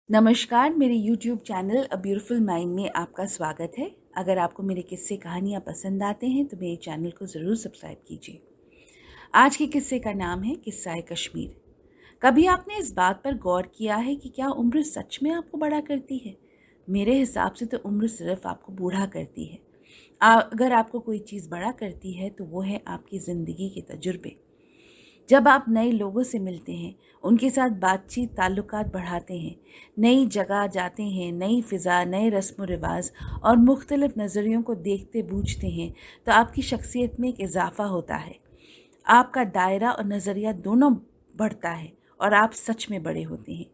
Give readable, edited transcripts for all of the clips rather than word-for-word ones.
नमस्कार, मेरे YouTube channel a beautiful mind में आपका स्वागत है। अगर आपको मेरे किस्से कहानियाँ पसंद आते हैं तो मेरे चैनल को ज़रूर सब्सक्राइब कीजिए। आज के किस्से का नाम है किस्सा कश्मीर। कभी आपने इस बात पर गौर किया है कि क्या उम्र सच में आपको बड़ा करती है? मेरे हिसाब से तो उम्र सिर्फ आपको बूढ़ा करती है। अगर आपको कोई चीज़ बड़ा करती है तो वो है आपकी ज़िंदगी के तजुर्बे। जब आप नए लोगों से मिलते हैं, उनके साथ बातचीत ताल्लुकात बढ़ाते हैं, नई जगह जाते हैं, नई फ़िज़ा, नए रस्म व रिवाज और मुख्तलिफ़ नज़रियों को देखते बूझते हैं, तो आपकी शख्सियत में एक इजाफ़ा होता है। आपका दायरा और नज़रिया दोनों बढ़ता है और आप सच में बड़े होते हैं।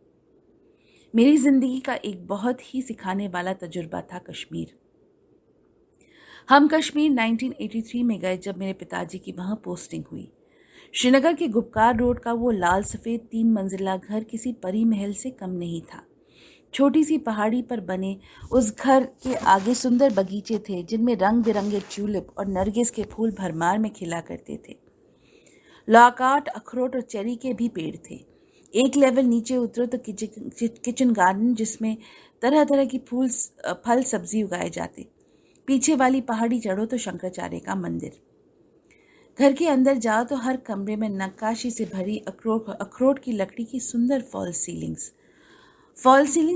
मेरी ज़िंदगी का एक बहुत ही सिखाने वाला तजुर्बा था कश्मीर। हम कश्मीर 1983 में गए जब मेरे पिताजी की वहाँ पोस्टिंग हुई। श्रीनगर के गुपकार रोड का वो लाल सफ़ेद 3 मंजिला घर किसी परी महल से कम नहीं था। छोटी सी पहाड़ी पर बने उस घर के आगे सुंदर बगीचे थे जिनमें रंग बिरंगे ट्यूलिप और नरगिस के फूल भरमार में खिला करते थे। लॉकाट, अखरोट और चेरी के भी पेड़ थे। एक लेवल नीचे उतरो तो किचन गार्डन जिसमें तरह तरह की फल सब्जी उगाए जाते। पीछे वाली पहाड़ी चढ़ो तो शंकराचार्य का मंदिर। घर के अंदर जाओ तो हर कमरे में नक्काशी से भरी अखरोट की लकड़ी की सुंदर फॉल सीलिंग्स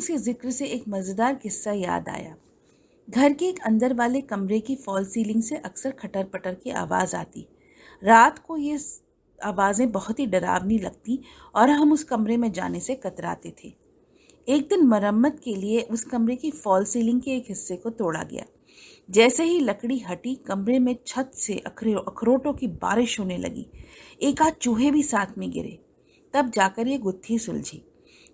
के जिक्र से एक मज़ेदार किस्सा याद आया। घर के एक अंदर वाले कमरे की फॉल सीलिंग से अक्सर खटर पटर की आवाज़ आती। रात को ये आवाज़ें बहुत ही डरावनी लगती और हम उस कमरे में जाने से कतराते थे। एक दिन मरम्मत के लिए उस कमरे की फॉल सीलिंग के एक हिस्से को तोड़ा गया। जैसे ही लकड़ी हटी, कमरे में छत से अखरोटों की बारिश होने लगी। एक आध चूहे भी साथ में गिरे। तब जाकर ये गुत्थी सुलझी।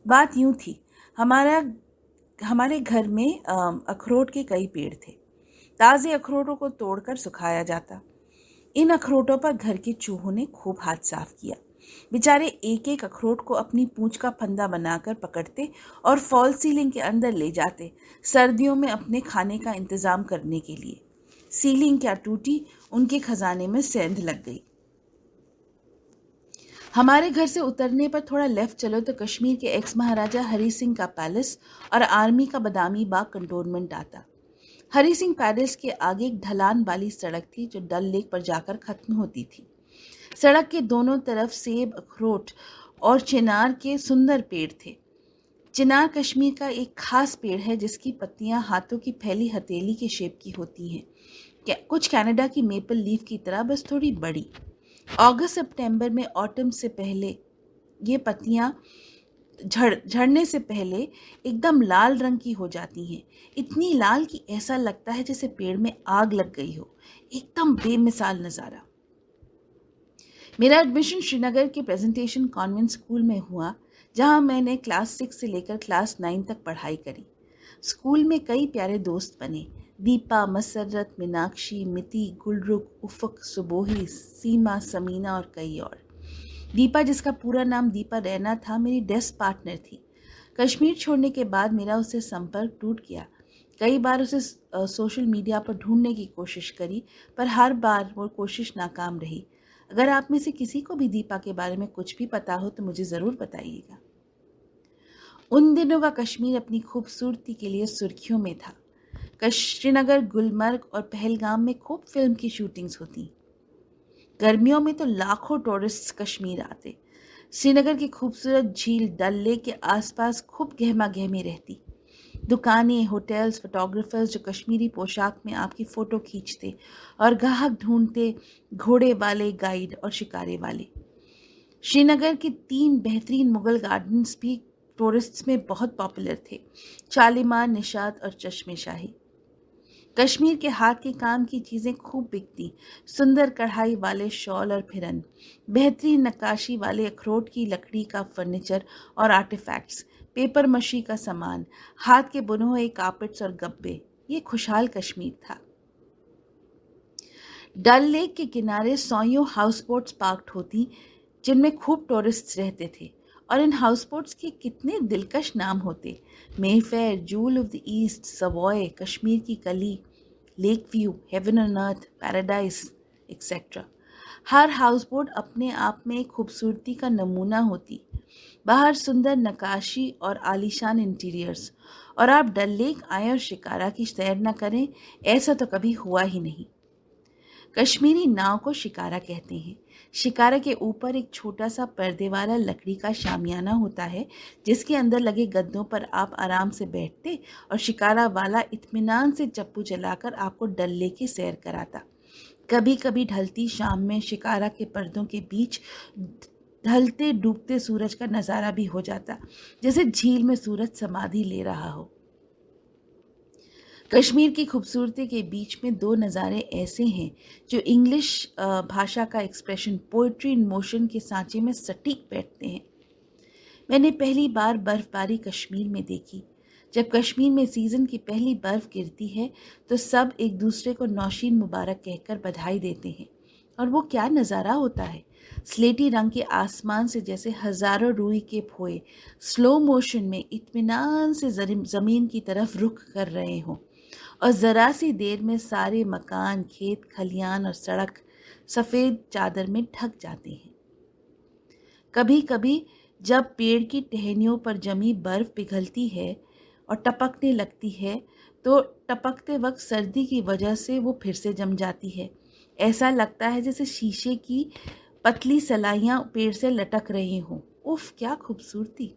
बात यूं थी, हमारे घर में अखरोट के कई पेड़ थे। ताज़े अखरोटों को तोड़कर सुखाया जाता। इन अखरोटों पर घर के चूहों ने खूब हाथ साफ किया। बेचारे एक एक अखरोट को अपनी पूंछ का फंदा बनाकर पकड़ते और फॉल सीलिंग के अंदर ले जाते, सर्दियों में अपने खाने का इंतजाम करने के लिए। सीलिंग क्या टूटी, उनके खजाने में सेंध लग गई। हमारे घर से उतरने पर थोड़ा लेफ्ट चलो तो कश्मीर के एक्स महाराजा हरी सिंह का पैलेस और आर्मी का बदामी बाग कंटोनमेंट आता। हरी सिंह पैलेस के आगे एक ढलान वाली सड़क थी जो डल लेक पर जाकर खत्म होती थी। सड़क के दोनों तरफ सेब, अखरोट और चिनार के सुंदर पेड़ थे। चिनार कश्मीर का एक खास पेड़ है जिसकी पत्तियां हाथों की फैली हथेली के शेप की होती हैं। कुछ कनाडा की मेपल लीफ की तरह, बस थोड़ी बड़ी। अगस्त सितंबर में ऑटम से पहले ये पत्तियां झड़ने से पहले एकदम लाल रंग की हो जाती हैं। इतनी लाल कि ऐसा लगता है जैसे पेड़ में आग लग गई हो। एकदम बेमिसाल नज़ारा। मेरा एडमिशन श्रीनगर के प्रेजेंटेशन कॉन्वेंट स्कूल में हुआ, जहां मैंने क्लास 6 से लेकर क्लास 9 तक पढ़ाई करी। स्कूल में कई प्यारे दोस्त बने। दीपा, मसरत, मीनाक्षी, मिति, गुलरुख, उफक, सुबोही, सीमा, समीना और कई और। दीपा, जिसका पूरा नाम दीपा रैना था, मेरी डेस्क पार्टनर थी। कश्मीर छोड़ने के बाद मेरा उससे संपर्क टूट गया। कई बार उसे सोशल मीडिया पर ढूंढने की कोशिश करी, पर हर बार वो कोशिश नाकाम रही। अगर आप में से किसी को भी दीपा के बारे में कुछ भी पता हो तो मुझे ज़रूर बताइएगा। उन दिनों का कश्मीर अपनी खूबसूरती के लिए सुर्खियों में था। श्रीनगर, गुलमर्ग और पहलगाम में खूब फिल्म की शूटिंग्स होती। गर्मियों में तो लाखों टूरिस्ट कश्मीर आते। श्रीनगर की खूबसूरत झील डल लेक के आसपास खूब गहमा गहमी रहती। दुकानें, होटल्स, फोटोग्राफर्स जो कश्मीरी पोशाक में आपकी फ़ोटो खींचते और ग्राहक ढूंढते, घोड़े वाले, गाइड और शिकारे वाले। श्रीनगर के 3 बेहतरीन मुगल गार्डन्स भी टूरिस्ट्स में बहुत पॉपुलर थे, शालीमार, निशात और चश्मे शाही। कश्मीर के हाथ के काम की चीज़ें खूब बिकती। सुंदर कढ़ाई वाले शॉल और फिरन, बेहतरीन नक्काशी वाले अखरोट की लकड़ी का फर्नीचर और आर्टिफैक्ट्स, पेपर मशी का सामान, हाथ के बुने हुए कार्पेट्स और गब्बे। ये खुशहाल कश्मीर था। डल लेक के किनारे सौयों हाउस बोट्स पार्क्ड होती, जिनमें खूब टूरिस्ट्स रहते थे। और इन हाउस बोट्स के कितने दिलकश नाम होते। Mayfair, joule of the east, Savoy, Kashmir की कली, lake view, heaven on earth, paradise etcetera. Her house boat अपने आप में एक खूबसूरती का नमूना होती। बाहर सुंदर नक्काशी और आलीशान इंटीरियर्स, और आप डल लेक आए और शिकारा की सैर न करें, ऐसा तो कभी हुआ ही नहीं। कश्मीरी नाव को शिकारा कहते हैं। शिकारा के ऊपर एक छोटा सा पर्दे वाला लकड़ी का शामियाना होता है, जिसके अंदर लगे गद्दों पर आप आराम से बैठते और शिकारा वाला इत्मीनान से चप्पू चलाकर आपको डल लेक की सैर कराता। कभी कभी ढलती शाम में शिकारा के पर्दों के बीच ढलते डूबते सूरज का नज़ारा भी हो जाता, जैसे झील में सूरज समाधि ले रहा हो। कश्मीर की खूबसूरती के बीच में दो नज़ारे ऐसे हैं जो इंग्लिश भाषा का एक्सप्रेशन पोइट्री इन मोशन के सांचे में सटीक बैठते हैं। मैंने पहली बार बर्फ़बारी कश्मीर में देखी। जब कश्मीर में सीज़न की पहली बर्फ़ गिरती है तो सब एक दूसरे को नौशीन मुबारक कहकर बधाई देते हैं, और वो क्या नज़ारा होता है। स्लेटी रंग के आसमान से जैसे हज़ारों रूई के फोए स्लो मोशन में इत्मीनान से ज़मीन की तरफ रुख कर रहे हों, और ज़रा सी देर में सारे मकान, खेत खलियान और सड़क सफ़ेद चादर में ढक जाते हैं। कभी कभी जब पेड़ की टहनियों पर जमी बर्फ़ पिघलती है और टपकने लगती है, तो टपकते वक्त सर्दी की वजह से वो फिर से जम जाती है। ऐसा लगता है जैसे शीशे की पतली सलाइयाँ पेड़ से लटक रही हों। उफ़, क्या खूबसूरती।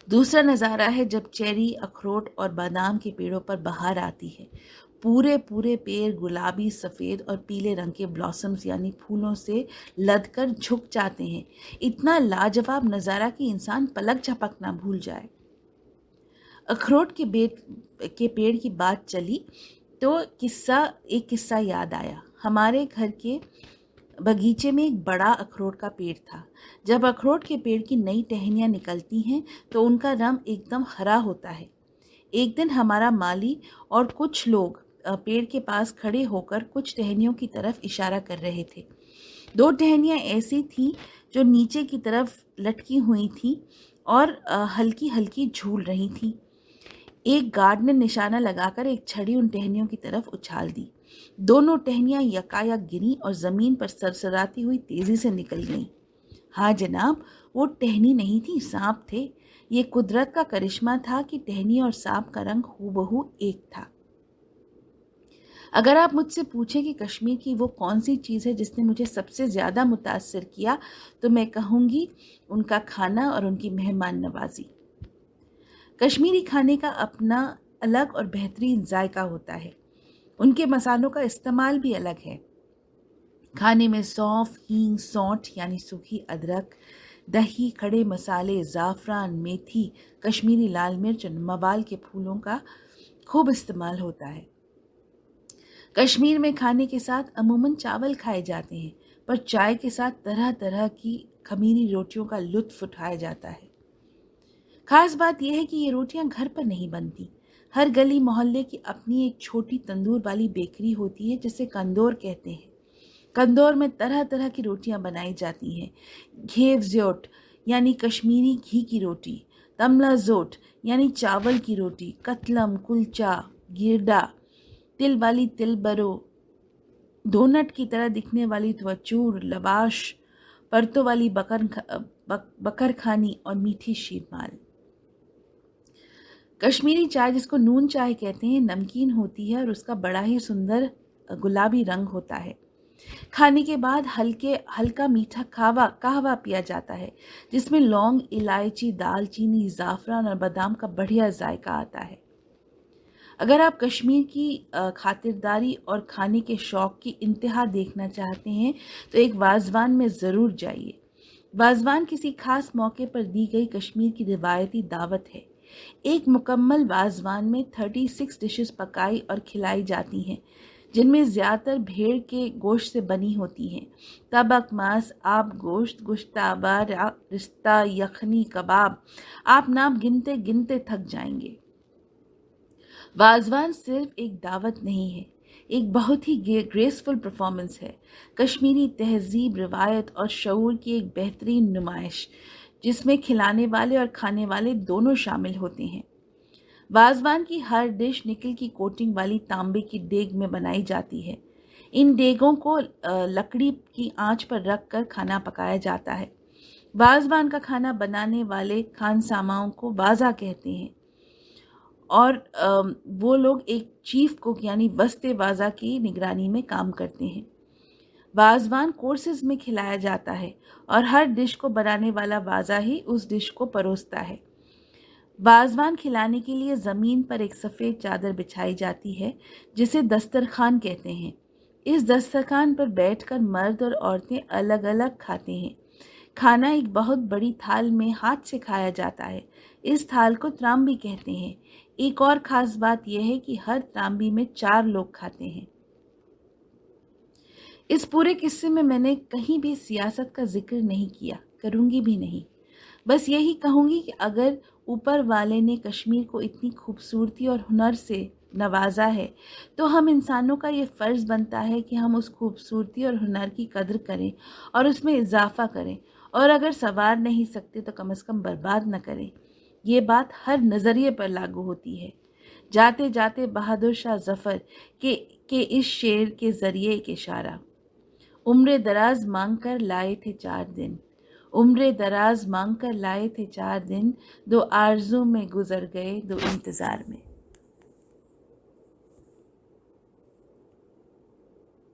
दूसरा नज़ारा है जब चेरी, अखरोट और बादाम के पेड़ों पर बहार आती है। पूरे पूरे पेड़ गुलाबी, सफ़ेद और पीले रंग के ब्लॉसम्स यानी फूलों से लदकर झुक जाते हैं। इतना लाजवाब नज़ारा कि इंसान पलक झपकना भूल जाए। अखरोट के पेड़ की बात चली तो एक किस्सा याद आया। हमारे घर के बगीचे में एक बड़ा अखरोट का पेड़ था। जब अखरोट के पेड़ की नई टहनियाँ निकलती हैं तो उनका रंग एकदम हरा होता है। एक दिन हमारा माली और कुछ लोग पेड़ के पास खड़े होकर कुछ टहनियों की तरफ इशारा कर रहे थे। दो टहनियाँ ऐसी थीं जो नीचे की तरफ लटकी हुई थीं और हल्की हल्की झूल रही थीं। एक गार्ड ने निशाना लगाकर एक छड़ी उन टहनियों की तरफ उछाल दी। दोनों टहनियाँ यकायक गिरीं और ज़मीन पर सरसराती हुई तेज़ी से निकल गईं। हाँ जनाब, वो टहनी नहीं थी, सांप थे। ये कुदरत का करिश्मा था कि टहनी और सांप का रंग हूबहू एक था। अगर आप मुझसे पूछें कि कश्मीर की वो कौन सी चीज़ है जिसने मुझे सबसे ज़्यादा मुतासिर किया, तो मैं कहूँगी उनका खाना और उनकी मेहमान नवाजी। कश्मीरी खाने का अपना अलग और बेहतरीन जायका होता है। उनके मसालों का इस्तेमाल भी अलग है। खाने में सौंफ, हींग, सौंठ यानी सूखी अदरक, दही, खड़े मसाले, ज़ाफ़रान, मेथी, कश्मीरी लाल मिर्च और मवाल के फूलों का खूब इस्तेमाल होता है। कश्मीर में खाने के साथ अमूमन चावल खाए जाते हैं, पर चाय के साथ तरह तरह की खमीरी रोटियों का लुत्फ़ उठाया जाता है। ख़ास बात यह है कि ये रोटियां घर पर नहीं बनती। हर गली मोहल्ले की अपनी एक छोटी तंदूर वाली बेकरी होती है, जिसे कंदौर कहते हैं। कंदौर में तरह तरह की रोटियां बनाई जाती हैं। घेवज़ोट यानी कश्मीरी घी की रोटी, तमला ज़ोट यानी चावल की रोटी, कतलम, कुलचा, गिरडा, तिल वाली तिल बरो, डोनट की तरह दिखने वाली त्वचूर, लवाश, परतों वाली बकर खानी और मीठी शीरमाल। कश्मीरी चाय, जिसको नून चाय कहते हैं, नमकीन होती है और उसका बड़ा ही सुंदर गुलाबी रंग होता है। खाने के बाद हल्का मीठा कहवा पिया जाता है, जिसमें लौंग, इलायची, दालचीनी, ज़ाफ़रान और बादाम का बढ़िया जायका आता है। अगर आप कश्मीर की खातिरदारी और खाने के शौक़ की इंतहा देखना चाहते हैं तो एक वाज़वान में ज़रूर जाइए। वाज़वान किसी खास मौके पर दी गई कश्मीर की रिवायती दावत है। एक मुकम्मल वाज़वान में 36 डिशेस पकाई और खिलाई जाती हैं, जिनमें ज़्यादातर भेड़ के गोश्त से बनी होती हैं। तबक, मांस, आब गोश्त, गुश्ताबा, रिश्ता, यखनी, कबाब, आप नाम गिनते गिनते थक जाएंगे। वाज़वान सिर्फ एक दावत नहीं है, एक बहुत ही ग्रेसफुल परफॉर्मेंस है। कश्मीरी तहजीब, रिवायत और शऊर की एक बेहतरीन नुमाइश, जिसमें खिलाने वाले और खाने वाले दोनों शामिल होते हैं। वाज़वान की हर डिश निकल की कोटिंग वाली तांबे की देग में बनाई जाती है। इन देगों को लकड़ी की आंच पर रख कर खाना पकाया जाता है। वाज़वान का खाना बनाने वाले खानसामाओं को वाज़ा कहते हैं और वो लोग एक चीफ कुक यानी वस्ते वाज़ा की निगरानी में काम करते हैं। वाज़वान कोर्सेज में खिलाया जाता है और हर डिश को बनाने वाला वाज़ा ही उस डिश को परोसता है। वाज़वान खिलाने के लिए ज़मीन पर एक सफ़ेद चादर बिछाई जाती है जिसे दस्तरखान कहते हैं। इस दस्तरखान पर बैठकर मर्द और औरतें अलग अलग खाते हैं। खाना एक बहुत बड़ी थाल में हाथ से खाया जाता है। इस थाल को त्रांबी कहते हैं। एक और ख़ास बात यह है कि हर त्रांबी में 4 लोग खाते हैं। इस पूरे किस्से में मैंने कहीं भी सियासत का जिक्र नहीं किया, करूँगी भी नहीं। बस यही कहूँगी कि अगर ऊपर वाले ने कश्मीर को इतनी खूबसूरती और हुनर से नवाजा है, तो हम इंसानों का ये फ़र्ज़ बनता है कि हम उस खूबसूरती और हुनर की कदर करें और उसमें इजाफ़ा करें, और अगर संवार नहीं सकते तो कम से कम बर्बाद न करें। ये बात हर नज़रिए पर लागू होती है। जाते जाते बहादुर शाह ज़फ़र के इस शेर के ज़रिए एक इशारा। उम्र दराज मांग कर लाए थे 4 दिन, उम्र दराज मांग कर लाए थे 4 दिन, 2 आरज़ू में गुज़र गए 2 इंतज़ार में।